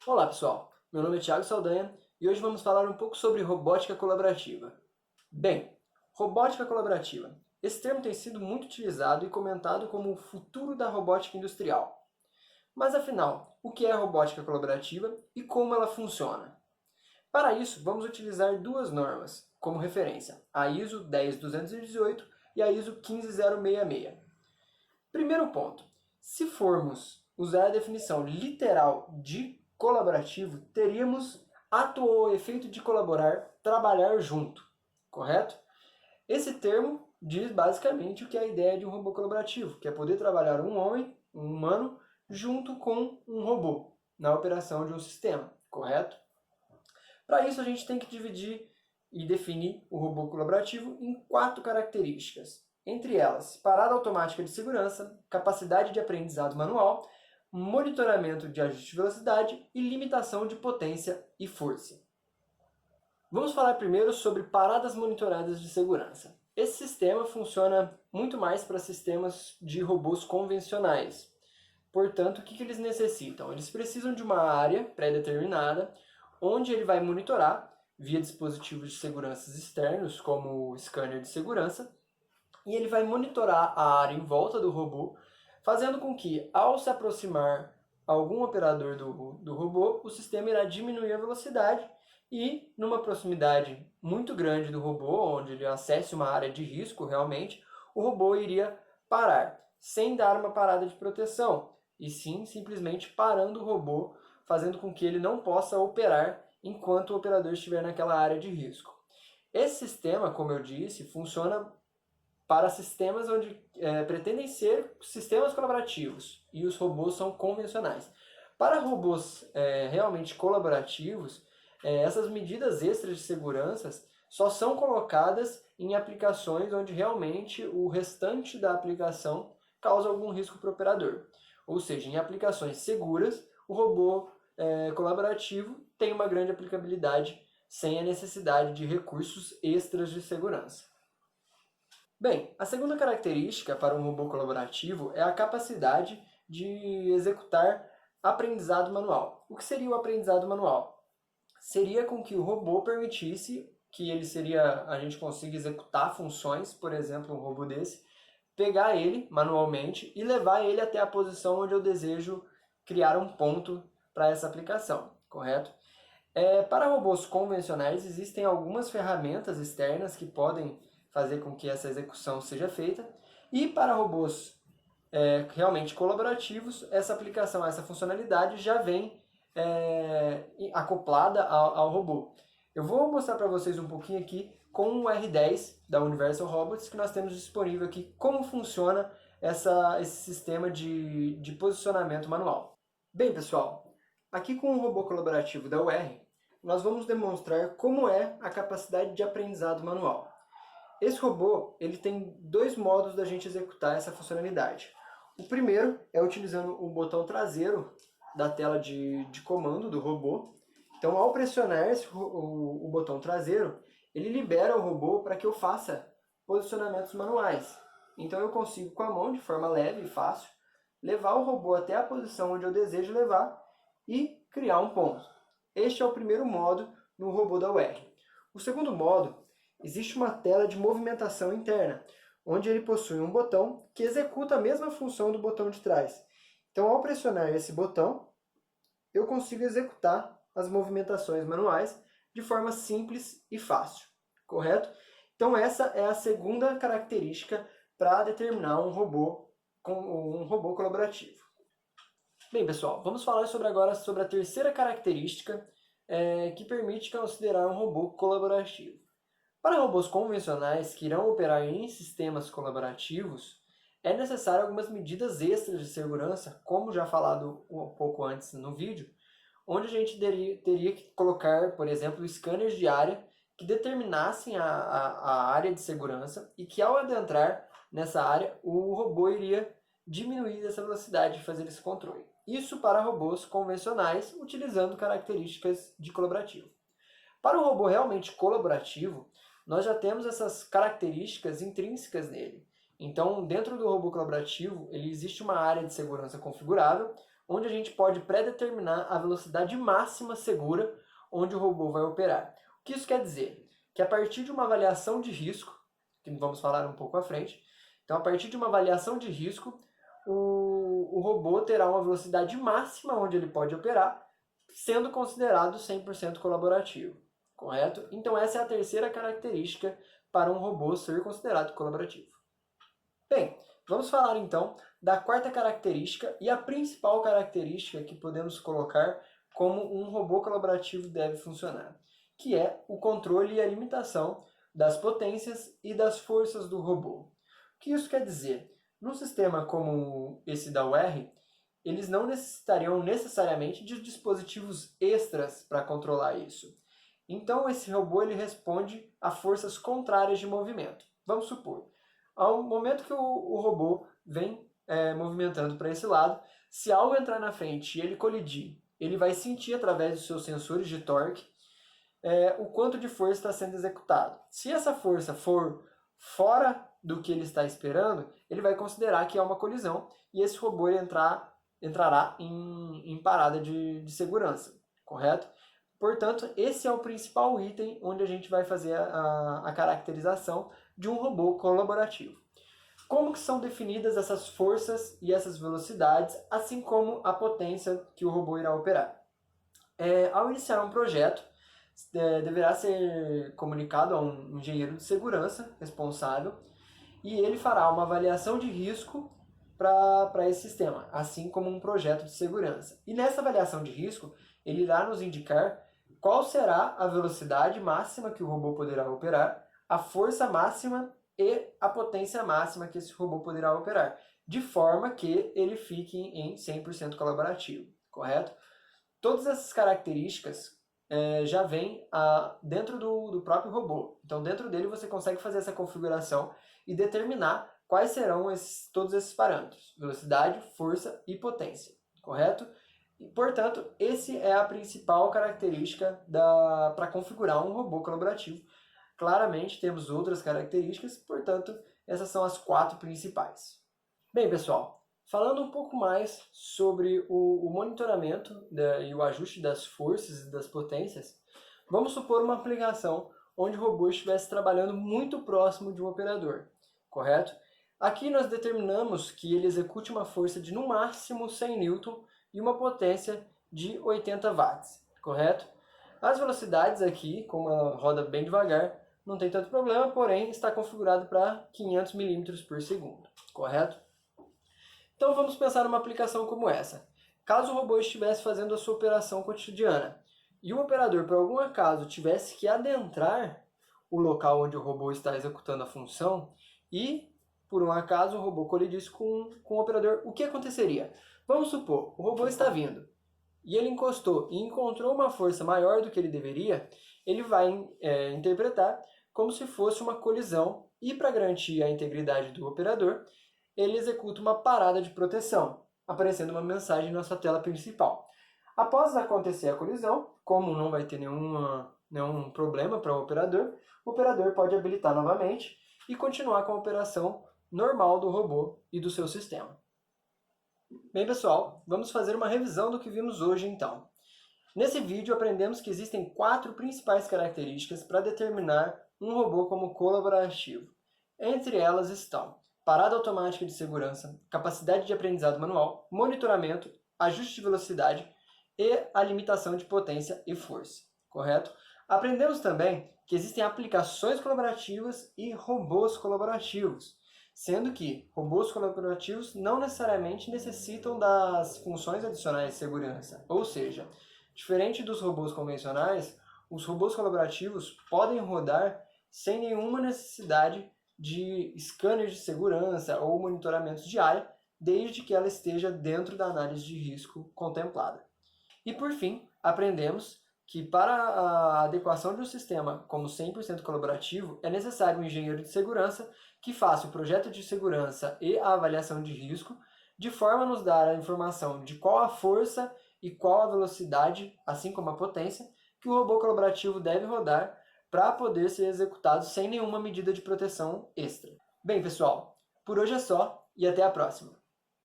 Olá pessoal, meu nome é Thiago Saldanha e hoje vamos falar um pouco sobre robótica colaborativa. Bem, robótica colaborativa. Esse termo tem sido muito utilizado e comentado como o futuro da robótica industrial. Mas afinal, o que é robótica colaborativa e como ela funciona? Para isso, vamos utilizar duas normas como referência, a ISO 10218 e a ISO 15066. Primeiro ponto, se formos usar a definição literal de colaborativo, teríamos ato ou efeito de colaborar, trabalhar junto, correto? Esse termo diz basicamente o que é a ideia de um robô colaborativo, que é poder trabalhar um homem, um humano, junto com um robô, na operação de um sistema, correto? Para isso a gente tem que dividir e definir o robô colaborativo em 4 características. Entre elas, parada automática de segurança, capacidade de aprendizado manual, monitoramento de ajuste de velocidade e limitação de potência e força. Vamos falar primeiro sobre paradas monitoradas de segurança. Esse sistema funciona muito mais para sistemas de robôs convencionais. Portanto, o que eles necessitam? Eles precisam de uma área pré-determinada, onde ele vai monitorar via dispositivos de segurança externos, como o scanner de segurança, e ele vai monitorar a área em volta do robô, fazendo com que, ao se aproximar algum operador do robô, o sistema irá diminuir a velocidade e, numa proximidade muito grande do robô, onde ele acesse uma área de risco realmente, o robô iria parar, sem dar uma parada de proteção, e sim simplesmente parando o robô, fazendo com que ele não possa operar enquanto o operador estiver naquela área de risco. Esse sistema, como eu disse, funciona para sistemas onde pretendem ser sistemas colaborativos e os robôs são convencionais. Para robôs realmente colaborativos, essas medidas extras de segurança só são colocadas em aplicações onde realmente o restante da aplicação causa algum risco para o operador. Ou seja, em aplicações seguras, o robô colaborativo tem uma grande aplicabilidade sem a necessidade de recursos extras de segurança. Bem, a segunda característica para um robô colaborativo é a capacidade de executar aprendizado manual. O que seria o aprendizado manual? Seria com que o robô permitisse que a gente consiga executar funções, por exemplo, um robô desse, pegar ele manualmente e levar ele até a posição onde eu desejo criar um ponto para essa aplicação, correto? Para robôs convencionais, existem algumas ferramentas externas que podem fazer com que essa execução seja feita, e para robôs realmente colaborativos, essa aplicação, essa funcionalidade já vem acoplada ao robô. Eu vou mostrar para vocês um pouquinho aqui com o R10 da Universal Robots, que nós temos disponível aqui, como funciona esse sistema de posicionamento manual. Bem, pessoal, aqui com o robô colaborativo da UR, nós vamos demonstrar como é a capacidade de aprendizado manual. Esse robô ele tem dois modos da gente executar essa funcionalidade. O primeiro é utilizando o botão traseiro da tela de comando do robô. Então, ao pressionar o botão traseiro, ele libera o robô para que eu faça posicionamentos manuais. Então, eu consigo, com a mão, de forma leve e fácil, levar o robô até a posição onde eu desejo levar e criar um ponto. Este é o primeiro modo no robô da UR. O segundo modo, existe uma tela de movimentação interna, onde ele possui um botão que executa a mesma função do botão de trás. Então, ao pressionar esse botão, eu consigo executar as movimentações manuais de forma simples e fácil, correto? Então, essa é a segunda característica para determinar um robô colaborativo. Bem, pessoal, vamos falar agora sobre a terceira característica que permite considerar um robô colaborativo. Para robôs convencionais que irão operar em sistemas colaborativos, é necessário algumas medidas extras de segurança, como já falado um pouco antes no vídeo, onde a gente teria que colocar, por exemplo, scanners de área que determinassem a área de segurança e que, ao adentrar nessa área, o robô iria diminuir essa velocidade de fazer esse controle. Isso para robôs convencionais, utilizando características de colaborativo. Para um robô realmente colaborativo, nós já temos essas características intrínsecas nele. Então, dentro do robô colaborativo, existe uma área de segurança configurável, onde a gente pode pré-determinar a velocidade máxima segura onde o robô vai operar. O que isso quer dizer? Que a partir de uma avaliação de risco, que vamos falar um pouco à frente, então a partir de uma avaliação de risco, o robô terá uma velocidade máxima onde ele pode operar, sendo considerado 100% colaborativo, correto? Então essa é a terceira característica para um robô ser considerado colaborativo. Bem, vamos falar então da quarta característica e a principal característica que podemos colocar como um robô colaborativo deve funcionar, que é o controle e a limitação das potências e das forças do robô. O que isso quer dizer? Num sistema como esse da UR, eles não necessitariam necessariamente de dispositivos extras para controlar isso. Então esse robô ele responde a forças contrárias de movimento. Vamos supor, ao momento que o robô vem movimentando para esse lado, se algo entrar na frente e ele colidir, ele vai sentir através dos seus sensores de torque o quanto de força está sendo executado. Se essa força for fora do que ele está esperando, ele vai considerar que é uma colisão e esse robô ele entrará em parada de segurança, correto? Portanto, esse é o principal item onde a gente vai fazer a caracterização de um robô colaborativo. Como que são definidas essas forças e essas velocidades, assim como a potência que o robô irá operar? Ao iniciar um projeto, deverá ser comunicado a um engenheiro de segurança responsável e ele fará uma avaliação de risco para esse sistema, assim como um projeto de segurança. E nessa avaliação de risco, ele irá nos indicar qual será a velocidade máxima que o robô poderá operar, a força máxima e a potência máxima que esse robô poderá operar, de forma que ele fique em 100% colaborativo, correto? Todas essas características já vêm dentro do próprio robô. Então, dentro dele, você consegue fazer essa configuração e determinar quais serão todos esses parâmetros: velocidade, força e potência, correto? E, portanto, essa é a principal característica para configurar um robô colaborativo. Claramente, temos outras características, portanto, essas são as 4 principais. Bem, pessoal, falando um pouco mais sobre o monitoramento e o ajuste das forças e das potências, vamos supor uma aplicação onde o robô estivesse trabalhando muito próximo de um operador, correto? Aqui nós determinamos que ele execute uma força de no máximo 100 N e uma potência de 80 watts, correto? As velocidades aqui, como ela roda bem devagar, não tem tanto problema, porém está configurado para 500 milímetros por segundo, correto? Então vamos pensar numa aplicação como essa. Caso o robô estivesse fazendo a sua operação cotidiana e o operador, por algum acaso, tivesse que adentrar o local onde o robô está executando a função e, por um acaso, o robô colidisse com o operador, o que aconteceria? Vamos supor, o robô está vindo e ele encostou e encontrou uma força maior do que ele deveria, ele vai interpretar como se fosse uma colisão e, para garantir a integridade do operador, ele executa uma parada de proteção, aparecendo uma mensagem na sua tela principal. Após acontecer a colisão, como não vai ter nenhum problema para o operador pode habilitar novamente e continuar com a operação normal do robô e do seu sistema. Bem, pessoal, vamos fazer uma revisão do que vimos hoje então. Nesse vídeo aprendemos que existem 4 principais características para determinar um robô como colaborativo. Entre elas estão parada automática de segurança, capacidade de aprendizado manual, monitoramento, ajuste de velocidade e a limitação de potência e força, correto? Aprendemos também que existem aplicações colaborativas e robôs colaborativos, sendo que robôs colaborativos não necessariamente necessitam das funções adicionais de segurança, ou seja, diferente dos robôs convencionais, os robôs colaborativos podem rodar sem nenhuma necessidade de scanner de segurança ou monitoramento de área, desde que ela esteja dentro da análise de risco contemplada. E por fim, aprendemos que para a adequação de um sistema como 100% colaborativo, é necessário um engenheiro de segurança que faça o projeto de segurança e a avaliação de risco, de forma a nos dar a informação de qual a força e qual a velocidade, assim como a potência, que o robô colaborativo deve rodar para poder ser executado sem nenhuma medida de proteção extra. Bem, pessoal, por hoje é só e até a próxima!